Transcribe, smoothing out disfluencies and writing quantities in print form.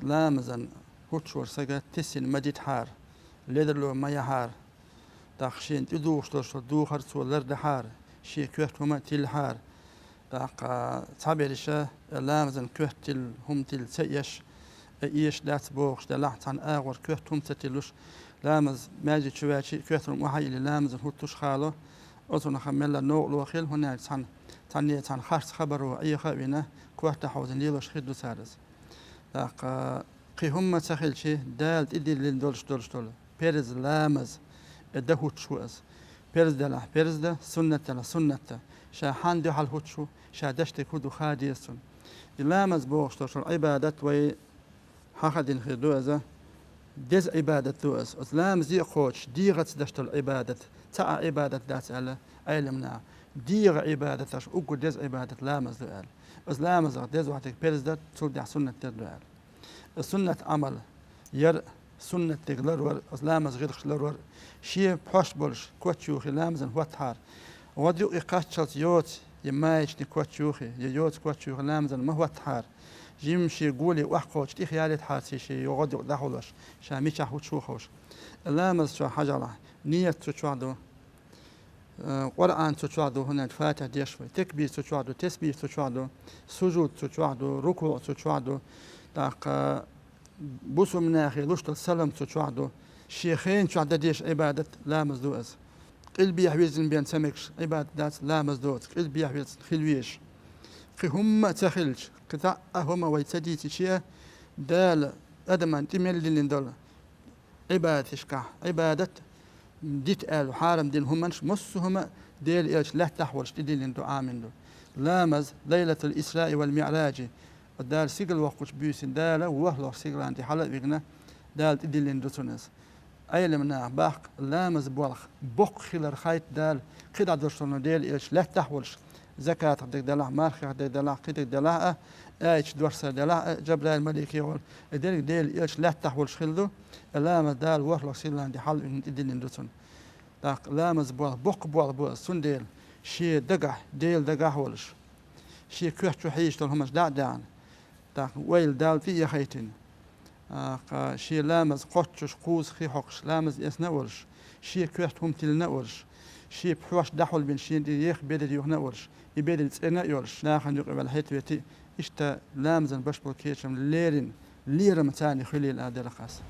لامزن هوتشور سجا تسين مديت حار ليدرلو مايا حار داخشين تدوش دو خرصو لرد حار شي كوهت هما تيل حار داق تعبيرشة لامزن كوهت تيل هم تيل سيش إيش دات بوخش دلعت عن آغور كوهت هم تتلوش لامز ماجي شواتي كوهت وحي اللي لامزن هوتوش خالو أظن خملا نوع لوخيل هنا عن خارج خبرو أي خابينه كوهت حوزن ليلوش خدو سارس داق قي هم تخيل شي دالت إدي اللي دولش بيرز لامز الدهوت شو أز بيرز دلا بيرز ده سنة شا حان دي حال هوتشو شا دشت كودو خادي السن لامز بوغش توشل عبادة وي حاخدين خدو أزا ديز عبادة دوز لامز دي خوش ديغت دشت العبادة تا عبادة دات على علمنا ديغ عبادة تاش أقو ديز عبادة لامز دو أل لامز ديز وحدك بيرز ده تول دي سنة دو أل السنة عمل ير سنة تغلر ور لامز غير خلر ور شي بحوش بولش كوتشوخي لامزن واتحار وديو إقاشتشلت يوت يمايش كوتشوخي يوت كوتشوخي لامزن ما هو اتحار جيمشي قولي وحقوش تي خيالي تحاسي شي يغدو داخلوش شاميش أحوت شوخوش لامز شو حجرة نية تشوادو قرآن تشوادو هنا الفاتح ديشوي تكبير تشوادو تسبيح تشوادو سجود تشوادو ركوع تشوادو داق بوسو مناخي لوشت السلام تشوادو شيخين شو عدديش عبادة لامز دوز قلبي يحويزن بين سمكش عبادة دات لامز دوز قلبي يحويزن خلويش خي هم تخلش قطع هما ويتدي تشيه دال أدمان تميل للندول عبادة شكا عبادة ديت آل وحارم دين همنش مصهما ديل إيش لا تحولش تدين لندو آمن دو لامز ليلة الإسراء والمعراج دال سيقل وقوش بيوسن دال وهلو سيقل عندي حلق بيقنا دال تدين لندو تونس أيلمنا باق لامز بولخ بوق خلر خايت دال قد عدرشتون ديل إيش لا تحولش زكاة دك دلع مارخ دك دلع قدك دلع ايش دورسا دلع جبرائيل الملك يقول ديل إيش لا تحولش خلدو لامز دال وهلو سيقل عندي حلق تدين لندو تون داق لامز بوق بول سون ديل شي دقع ديل دقع ولش شي كوحتو حيشتون همش دعان داق ويل دال في يخيتين شي لامز قوتش قوز خي حقش لامز اسنا ولش شي كوحت هم تلنا ولش شي بحوش دحول بين شي دي يخ بيدل يوهنا ولش يبيدل تسنا يولش ناخن يقبل الحيت بيتي اشتا لامزن بشبل كيشم ليرن ليرم تاني خليل ادل خاص